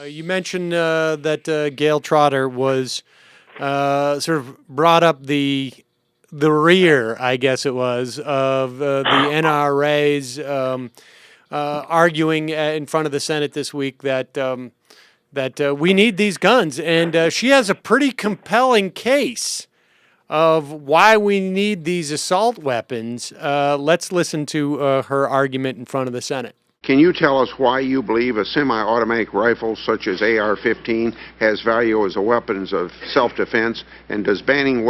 You mentioned that Gayle Trotter was sort of brought up the rear, I guess it was, of the NRA's arguing in front of the Senate this week that we need these guns, and she has a pretty compelling case of why we need these assault weapons. Let's listen to her argument in front of the Senate. Can you tell us why you believe a semi-automatic rifle such as AR-15 has value as a weapon of self-defense, and does banning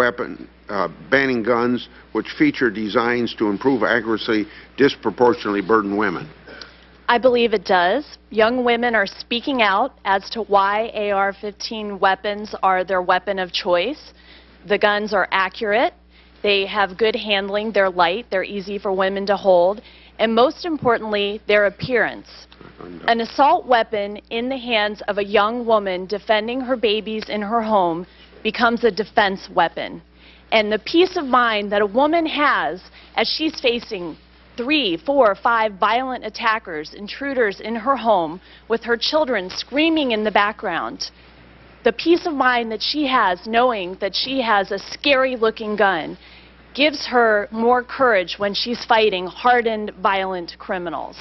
guns which feature designs to improve accuracy disproportionately burden women? I believe it does. Young women are speaking out as to why AR-15 weapons are their weapon of choice. The guns are accurate, they have good handling, they're light, they're easy for women to hold, and most importantly, their appearance. An assault weapon in the hands of a young woman defending her babies in her home becomes a defense weapon. And the peace of mind that a woman has as she's facing 3, 4, 5 violent attackers, intruders in her home with her children screaming in the background, the peace of mind that she has knowing that she has a scary looking gun gives her more courage when she's fighting hardened, violent criminals.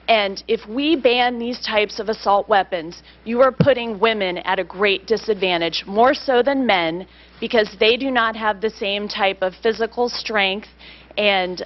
And if we ban these types of assault weapons, you are putting women at a great disadvantage, more so than men, because they do not have the same type of physical strength and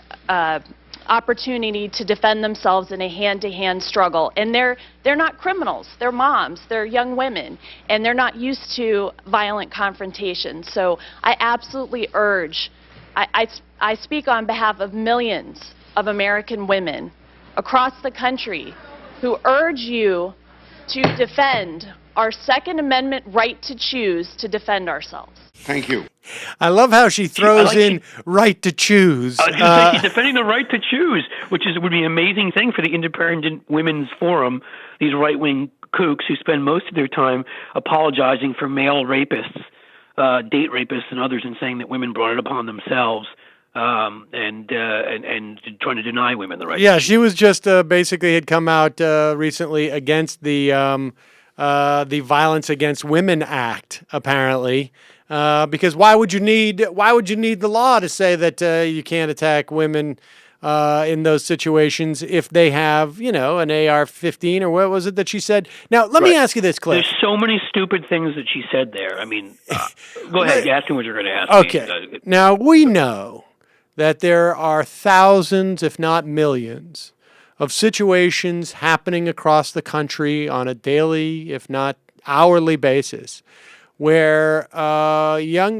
opportunity to defend themselves in a hand-to-hand struggle. And they're not criminals, they're moms, they're young women, and they're not used to violent confrontation. So I absolutely urge, I speak on behalf of millions of American women across the country who urge you to defend our Second Amendment right to choose to defend ourselves. Thank you. I love how she throws in right to choose. I was going to say she's defending the right to choose, which would be an amazing thing for the Independent Women's Forum, these right-wing kooks who spend most of their time apologizing for male rapists, date rapists and others, and saying that women brought it upon themselves. And trying to deny women the right. Yeah, she was just basically had come out recently against the Violence Against Women Act, apparently, because why would you need the law to say that you can't attack women in those situations if they have, an AR-15 or what was it that she said? Now, let me ask you this, Cliff. There's so many stupid things that she said there. I mean, go ahead, ask me what you're going to ask me. Okay. Now, we know that there are thousands, if not millions, of situations happening across the country on a daily, if not hourly basis, where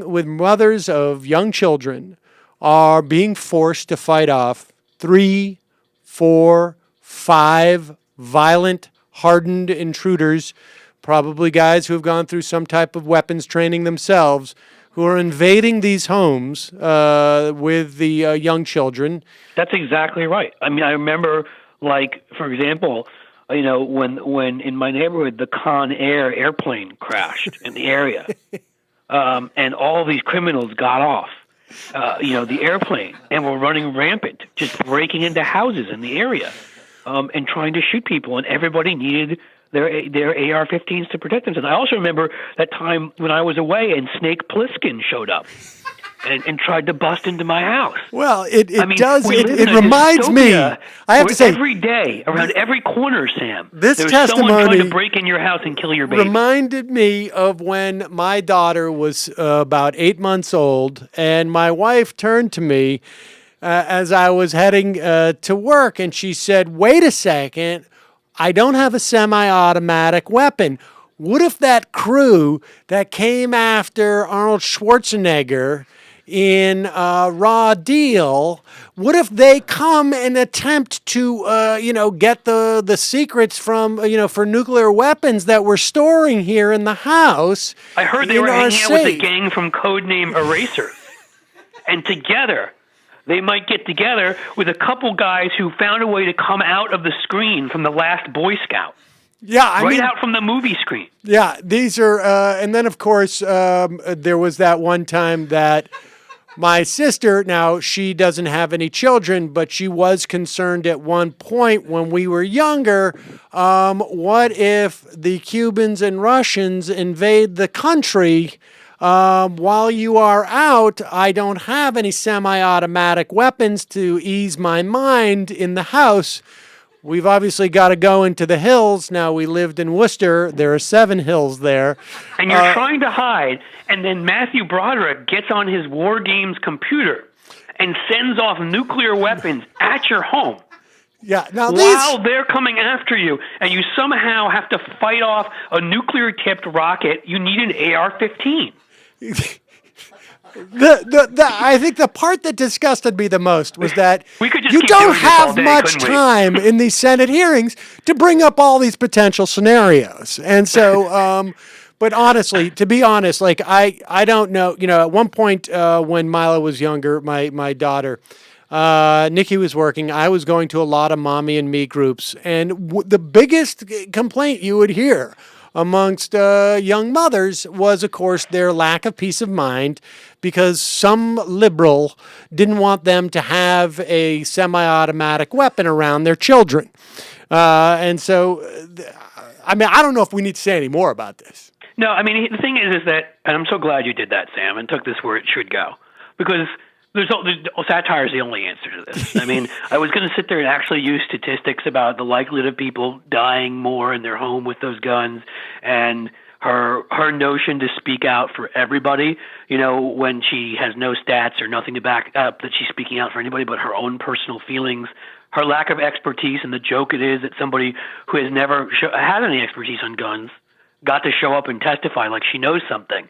with mothers of young children are being forced to fight off 3, 4, 5 violent, hardened intruders, probably guys who have gone through some type of weapons training themselves, who are invading these homes with the young children. That's exactly right. I mean, I remember, like, for example, when in my neighborhood the Con Air airplane crashed in the area, and all these criminals got off, the airplane, and were running rampant, just breaking into houses in the area, and trying to shoot people, and everybody needed their AR-15s to protect themselves. I also remember that time when I was away and Snake Plissken showed up and tried to bust into my house. Well, it reminds me. I have to say, every day, around every corner, Sam, this there was testimony someone trying to break in your house and kill your baby. Reminded me of when my daughter was about 8 months old, and my wife turned to me as I was heading to work, and she said, "Wait a second. I don't have a semi-automatic weapon. What if that crew that came after Arnold Schwarzenegger in Raw Deal, what if they come and attempt to, get the secrets from, for nuclear weapons that we're storing here in the house?" I heard they were hanging out with a gang from Codename Eraser. And together, they might get together with a couple guys who found a way to come out of the screen from The Last Boy Scout. Yeah, I mean, out from the movie screen. Yeah, these are, and then of course there was that one time that My sister, now she doesn't have any children, but she was concerned at one point when we were younger, what if the Cubans and Russians invade the country? While you are out, I don't have any semi-automatic weapons to ease my mind in the house. We've obviously got to go into the hills. Now, we lived in Worcester. There are 7 hills there. And you're trying to hide, and then Matthew Broderick gets on his War Games computer and sends off nuclear weapons at your home. Yeah. Now while they're coming after you, and you somehow have to fight off a nuclear-tipped rocket, you need an AR-15. I think the part that disgusted me the most was that we could just you keep don't doing this all have day, much couldn't we? time in these Senate hearings to bring up all these potential scenarios. And so, but honestly, to be honest, like I don't know, at one point when Mila was younger, my daughter, Nikki was working, I was going to a lot of mommy and me groups, and the biggest complaint you would hear amongst young mothers was, of course, their lack of peace of mind because some liberal didn't want them to have a semi-automatic weapon around their children. And so, I mean, I don't know if we need to say any more about this. No, I mean, the thing is that, and I'm so glad you did that, Sam, and took this where it should go, because satire is the only answer to this. I mean, I was going to sit there and actually use statistics about the likelihood of people dying more in their home with those guns, and her notion to speak out for everybody, when she has no stats or nothing to back up that she's speaking out for anybody but her own personal feelings, her lack of expertise, and the joke it is that somebody who has never had any expertise on guns got to show up and testify like she knows something.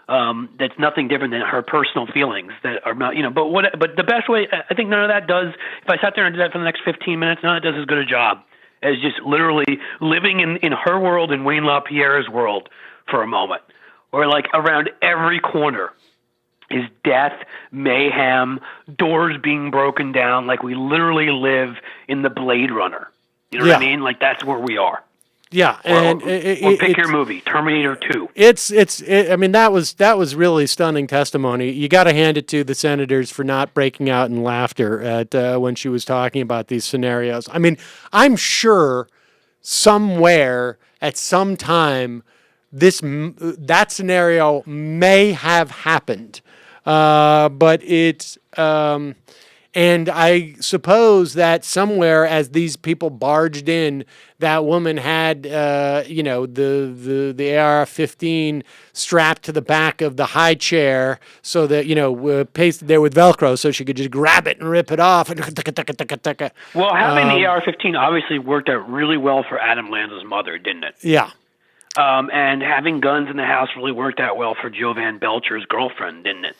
That's nothing different than her personal feelings that are not, but the best way, I think none of that does, if I sat there and did that for the next 15 minutes, none of it does as good a job as just literally living in her world and Wayne LaPierre's world for a moment, where like around every corner is death, mayhem, doors being broken down, like we literally live in the Blade Runner. You know what I mean? Like that's where we are. Yeah, and or pick your movie, Terminator 2. I mean, that was really stunning testimony. You got to hand it to the senators for not breaking out in laughter at when she was talking about these scenarios. I mean, I'm sure somewhere at some time that scenario may have happened, but it's. And I suppose that somewhere, as these people barged in, that woman had, the AR-15 strapped to the back of the high chair, so that pasted there with Velcro, so she could just grab it and rip it off. Well, having the AR-15 obviously worked out really well for Adam Lanza's mother, didn't it? Yeah. And having guns in the house really worked out well for Jovan Belcher's girlfriend, didn't it?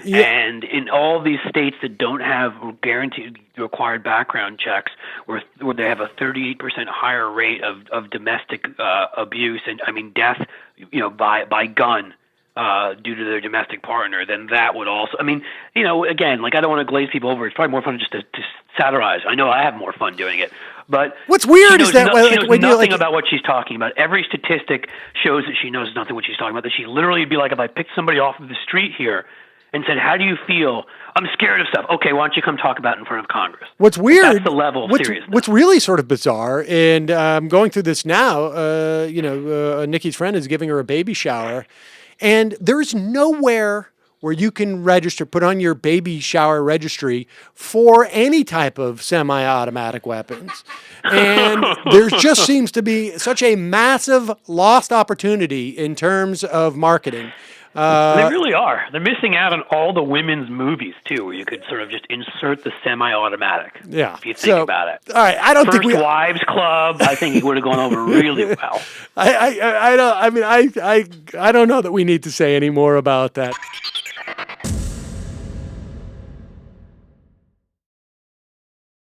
Yeah. And in all these states that don't have guaranteed required background checks, where they have a 38% higher rate of domestic abuse and death, by gun due to their domestic partner, then that would also. I mean, again, like I don't want to glaze people over. It's probably more fun just to satirize. I know I have more fun doing it. But what's weird is that she knows nothing about what she's talking about. Every statistic shows that she knows nothing what she's talking about. That she literally would be like, if I picked somebody off of the street here and said, "How do you feel?" "I'm scared of stuff." "Okay, why don't you come talk about it in front of Congress?" What's weird? That's the level of seriousness. What's really sort of bizarre, and I'm going through this now. Nikki's friend is giving her a baby shower, and there's nowhere where you can put on your baby shower registry for any type of semi-automatic weapons. And there just seems to be such a massive lost opportunity in terms of marketing. They really are. They're missing out on all the women's movies, too, where you could sort of just insert the semi-automatic. Yeah. If you think about it. All right. I don't think First Wives Club, I think it would have gone over really well. I don't know that we need to say any more about that.